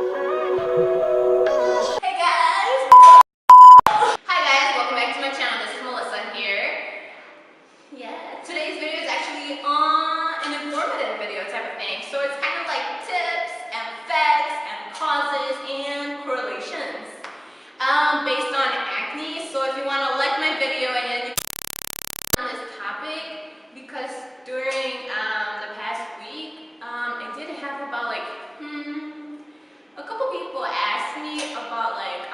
Welcome back to my channel. This is Melissa here. Yeah, today's video is actually an informative video type of thing. So it's kind of like tips and facts and causes and correlations based on acne. So if you want to like my video and on this topic, because during the past week, I did have about like a couple people asked me about like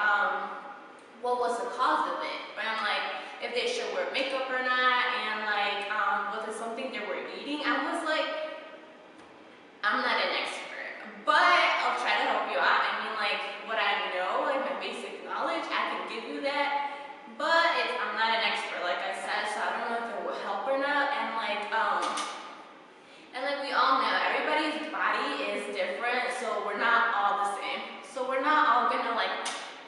what was the cause of it, and I'm like, if they should wear makeup or not, and like was it something they were eating. I was like, I'm not an expert, but I'll try to help you out. I mean, like, what I know, like my basic knowledge, I can give you that, but I'm not an expert, like I said, so I don't know if it will help or not. And like we all know, everybody's body is different, so we're not all the same. So we're not all gonna like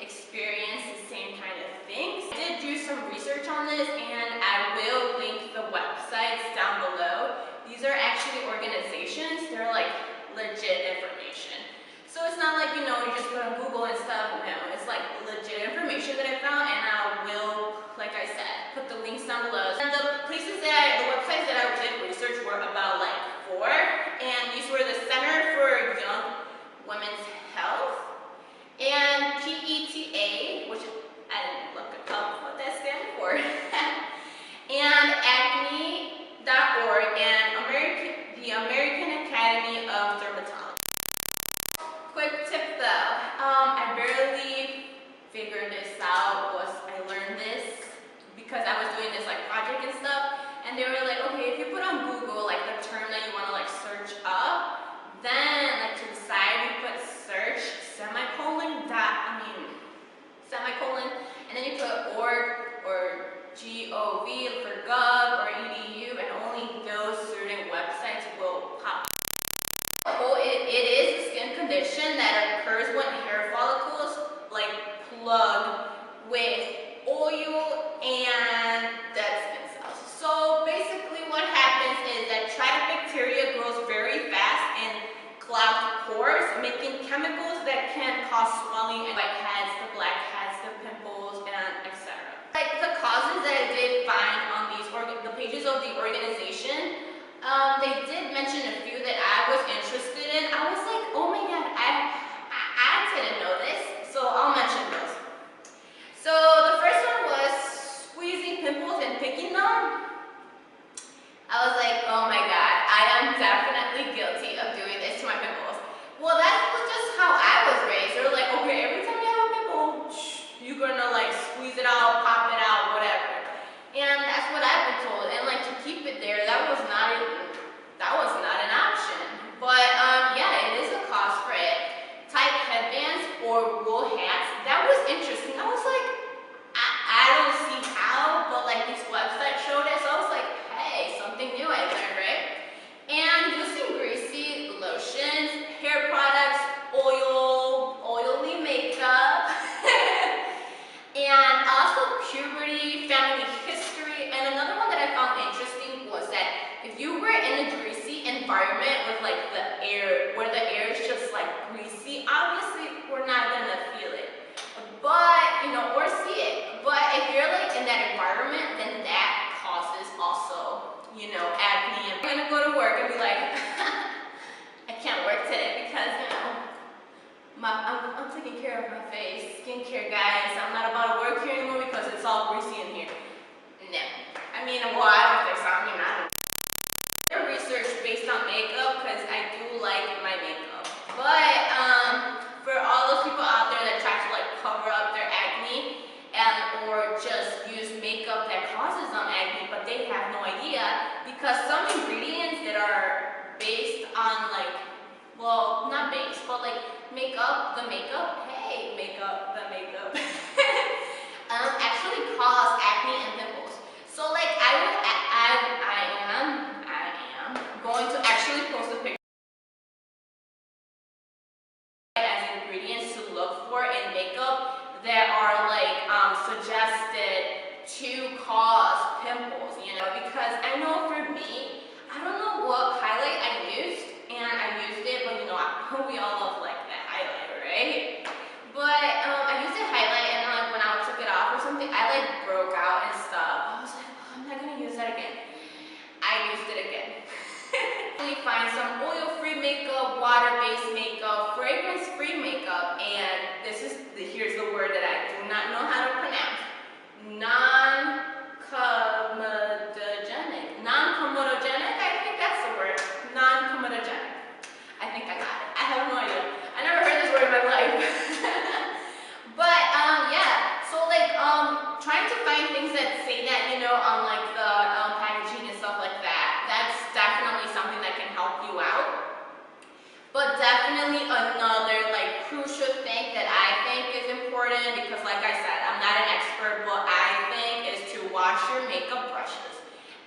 experience the same kind of things. I did do some research on this, and I will link the websites down below. These are actually organizations. They're like legit information. So it's not like, you know, you just go on Google and stuff. No, it's like legit information that I found, and I will, like I said, put the links down below. And the websites that I did research were about like 4, and these were the Center for Young Women's Health, and PETA, which I didn't look up what that stands for, and Acne.org, and the American Academy of Dermatology. Quick tip though, I barely figured this out. I learned this because I was doing this like project and stuff, and they were like, okay, if you put on Google like the term that you want to like search up, then like to the side you put search semicolon, and then you put org or gov for gov or edu, and only those certain websites will pop. Well, it is a skin condition that occurs when hair follicles like plug with oil and dead skin cells. So basically what happens is that bacteria grows very fast and clogged pores, making chemicals that can cause swelling and whiteheads, the blackheads, the pimples, and etc. Like the causes that I did find on the pages of the organization, they did mention a few that I was interested in. I was like, oh my god, I didn't know this, so I'll mention those. So the first one was squeezing pimples and picking them. I was like, oh my god, I am definitely guilty of doing this to my pimples. Well, that was just how I was raised. They were like, okay, every time you have a pimple, you're gonna like squeeze it out, pop it out, whatever. And that's what I've been told. And like to keep it there, that was not an option. But yeah, it is a cause for it. Tight headbands or wool hats. That was interesting. I was like, I don't see how, but like this website showed it, so I was like, hey, something new I learned, right? And using greasy lotions, hair products, oily makeup, and also puberty, family history. And another one that I found interesting was that if you were in a greasy environment with like the air, where the air is just like greasy, obviously we're not gonna feel it, but you know, or see it. But if you're like in that environment, then that causes also, you know, acne. And I'm gonna go to work and be like, I can't work today because, you know, I'm taking care of my face. Skincare, guys. I'm not about to work here anymore because it's all greasy in here. No. I mean, well, I don't think so. I mean, I don't. Research based on makeup because I do like my makeup. But for all those people out there that try to like cover up their acne or just use makeup that causes them acne, but they have no idea, because some ingredients that are based on like, well, not based, but like makeup, the makeup actually cause acne and pimples. So like I am going to actually post a picture as ingredients to look for in makeup that are like suggested to cause pimples, you know, because I know for me, I don't know what highlight I used, and I used it, but you know, we all love like that highlighter, right?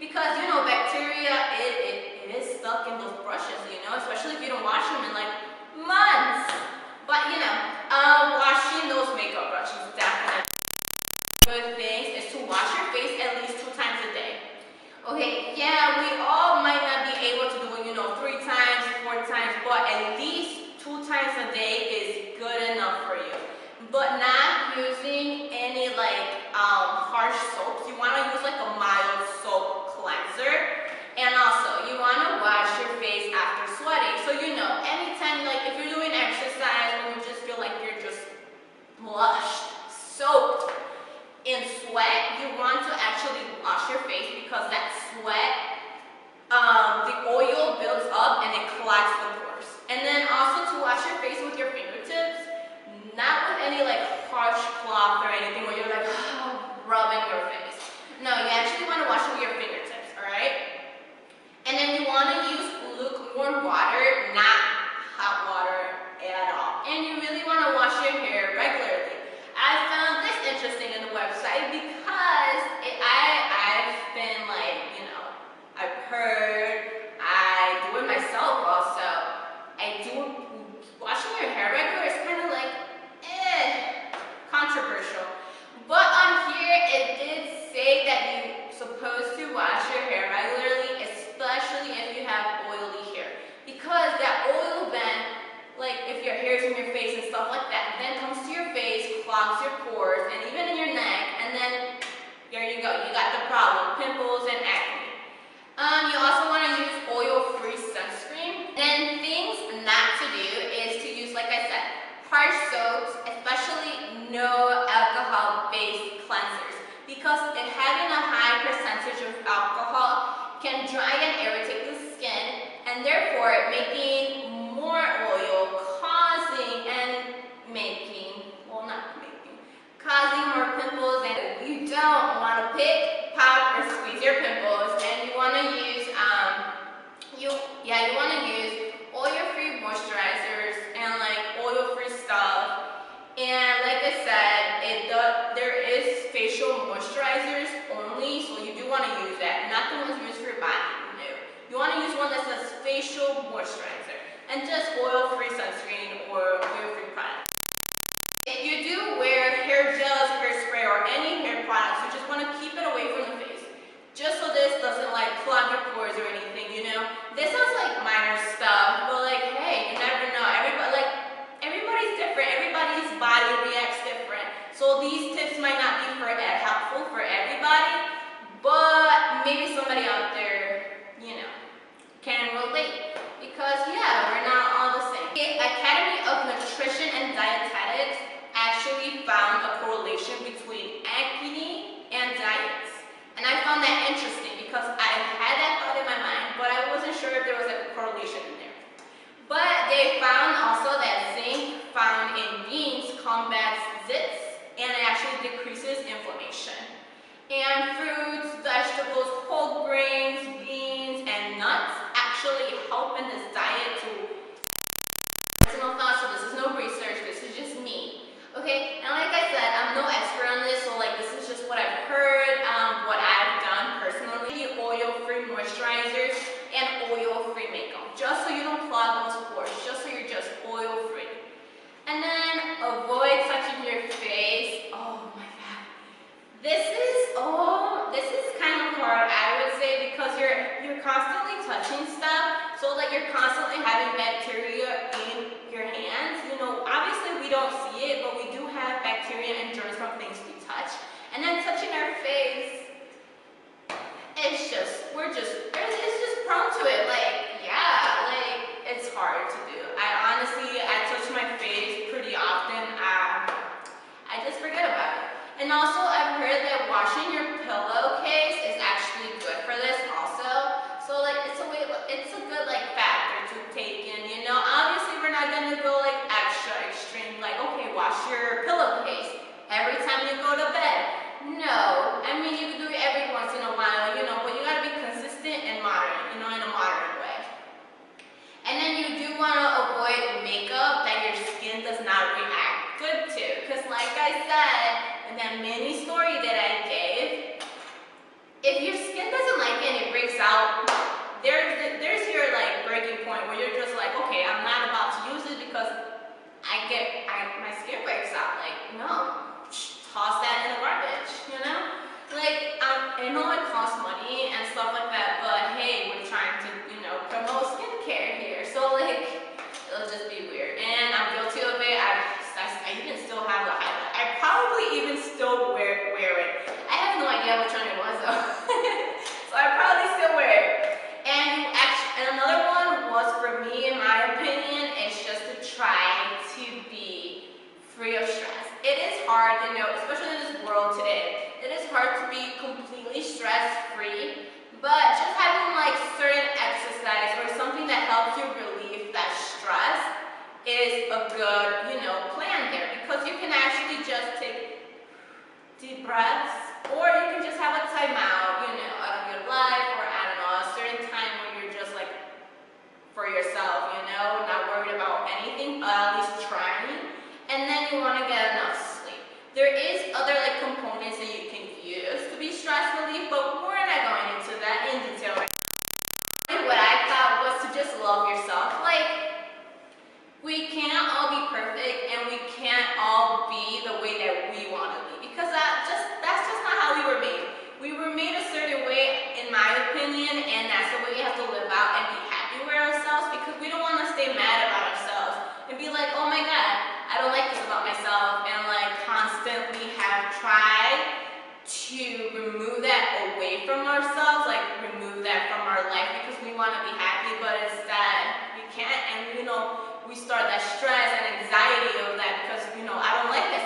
because you know bacteria it is stuck in those brushes, you know, especially if you don't wash them in like months. But you know, washing those makeup brushes definitely good things is to wash your face at least 2 times a day. Okay, yeah, we all might not be able to do it, you know, 3 times, 4 times, but at least 2 times a day is good enough for you. But not using any like harsh soaps. You want to use like a mild soap cleanser. And also, you want to wash your face after sweating. So you know, anytime like if you're doing exercise or you just feel like you're just blushed, soaked in sweat, you want to actually wash your face because that sweat, the oil builds up and it clogs the pores. And then also to wash your face with your fingertips, not with any like harsh cloth or anything where you're like rubbing your face. No, you actually want to wash it with your fingertips, alright? And then you want to use lukewarm water, not hot water at all. And you really want to wash your hair regularly. I found this interesting in the website because I've been like, you know, I've heard, I do it myself also. Washing your hair regular is kind of like, controversial. But on here it did say that you're supposed to wash your hair regularly, especially if you have oily hair. Because that oil then, like if your hair's in your face and stuff like that, then comes to your face, clogs your pores, and even in your neck, and then there you go, you got the problem, pimples and acne. You also want to use oil-free sunscreen. Then things not to do is to use, like I said, harsh soaps, especially no alcohol-based cleansers, because having a high percentage of alcohol can dry and irritate the skin, and therefore making more oil, causing more pimples. And you don't want to pick, pop, or squeeze your pimples, and you want to use you want to use oil-free moisturizers and like oil-free stuff. And like I said, there is facial moisturizers only, so you do want to use that, not the ones used for your body. No, you want to use one that says facial moisturizer and just oil-free sunscreen or oil-free product. If you do wear hair gels, hairspray, or any hair products, you just want to keep it away from the face, just so this doesn't like clog your pores or anything, you know. This sounds like minor stuff, but like, hey, you never know. Everybody's different. Everybody's body reacts different. So these tips might not be helpful for everybody, but maybe somebody out there, you know, can relate. Because yeah, we're not all the same. The Academy of Nutrition and Dietetics actually found a correlation between acne and diets. And I found that interesting because I had that thought in my mind, but I wasn't sure if there was a correlation in there. But they found also that zinc found in beans combats zits and it actually decreases inflammation. And fruits, vegetables, whole grains, beans, and nuts actually help in this diet to personal thoughts, so this is no research, this is just me. Okay, and like I said, I'm no expert on this, so like this is just what I've heard, what I've done personally. Oil-free moisturizers and oil-free makeup, just so you don't clog those pores, just so you're just oil-free. And then avoid touching your face. Oh my god, this is kind of hard, I would say, because you're constantly touching stuff, so like you're constantly having bacteria in your hands. You know, obviously we don't see it, but we do have bacteria and germs from things we touch. And then touching our face, it's just prone to it. Like, yeah, like it's hard to do. I touch my face pretty often. I just forget about it. And also, I've heard that washing your pillowcase is actually good for this also. So like it's a good like factor to take in, you know. Obviously we're not gonna go like extra extreme, like okay, wash your pillowcase every time you go to bed. No, I mean you can do it every once in a while, you know, but you gotta be consistent and moderate, you know, in a moderate way. And then you do want to avoid makeup that your skin does not react good to, because like I said in that mini story that I gave, if your skin doesn't like it and breaks out, there's your like breaking point where you're just like, okay, I'm not about to use it because my skin breaks out. Like, no, toss that in the garbage, you know? Like, I know it costs money and stuff like that, but hey, we're trying to, promote skincare here. So like, it'll just be weird. And I'm guilty of it. I even still have the highlight. I probably even still wear it. I have no idea which one it was though. So I probably still wear it. And another one was, for me, in my opinion, it's just to try to be free of stress. It is hard, especially in this world today. It is hard to be completely stress-free, but just having like certain exercise or something that helps you relieve that stress is a good, plan there, because you can actually just take deep breaths, or you can just have a timeout, out of your life, or I don't know, a certain time when you're just like for yourself, not worried about anything, but at least trying, and then you want to get enough sleep. There is other like components that you can use to be stress relief, but we're not going into that in detail. And what I thought was to just love yourself. Like, we can't all be perfect, and we can't all be the way that we want to be, because that's just not how we were made. We were made a certain way, in my opinion, and that's the way we have to live out and be happy with ourselves, because we don't want to stay mad about ourselves and be like, oh my god, I don't like this about myself, and like constantly have tried to remove that away from ourselves, like remove that from our life, because we want to be happy, but it's that we can't, and we start that stress and anxiety of that, because I don't like this,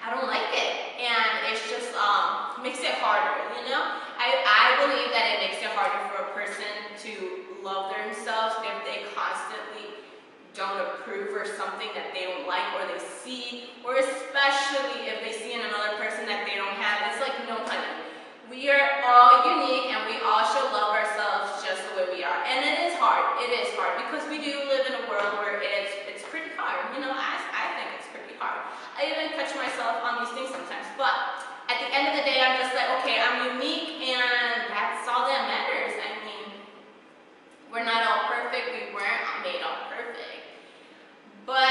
I don't like it, and it's just makes it harder, I believe that it makes it harder for a person to love themselves if they constantly don't approve or something that they don't like, or they see, or especially if they see in another person that they don't have. It's like, no honey, we are all unique, and we all should love ourselves just the way we are. And it is hard, because we do live in a world where it's pretty hard, I think it's pretty hard. I even catch myself on these things sometimes, but at the end of the day, I'm just like, okay, I'm unique, and that's all that matters. I mean, we're not all perfect, we weren't made all perfect. But,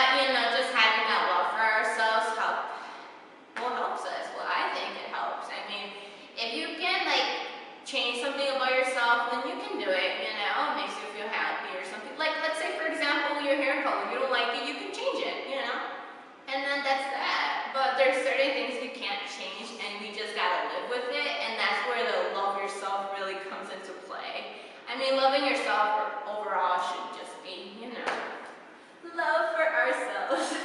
just having that love for ourselves helps us. Well, I think it helps. I mean, if you can, change something about yourself, then you can do it, it makes you feel happy or something. Like, let's say, for example, your hair color, you don't like it, you can change it, and then that's that. But there's certain things you can't change, and we just gotta live with it, and that's where the love yourself really comes into play. I mean, loving yourself overall should just be, love for ourselves.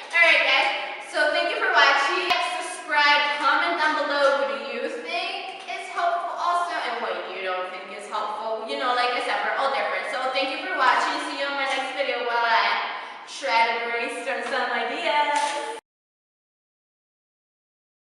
Alright guys, so thank you for watching. Subscribe, comment down below what do you think is helpful also, and what you don't think is helpful. Like I said, we're all different. So thank you for watching.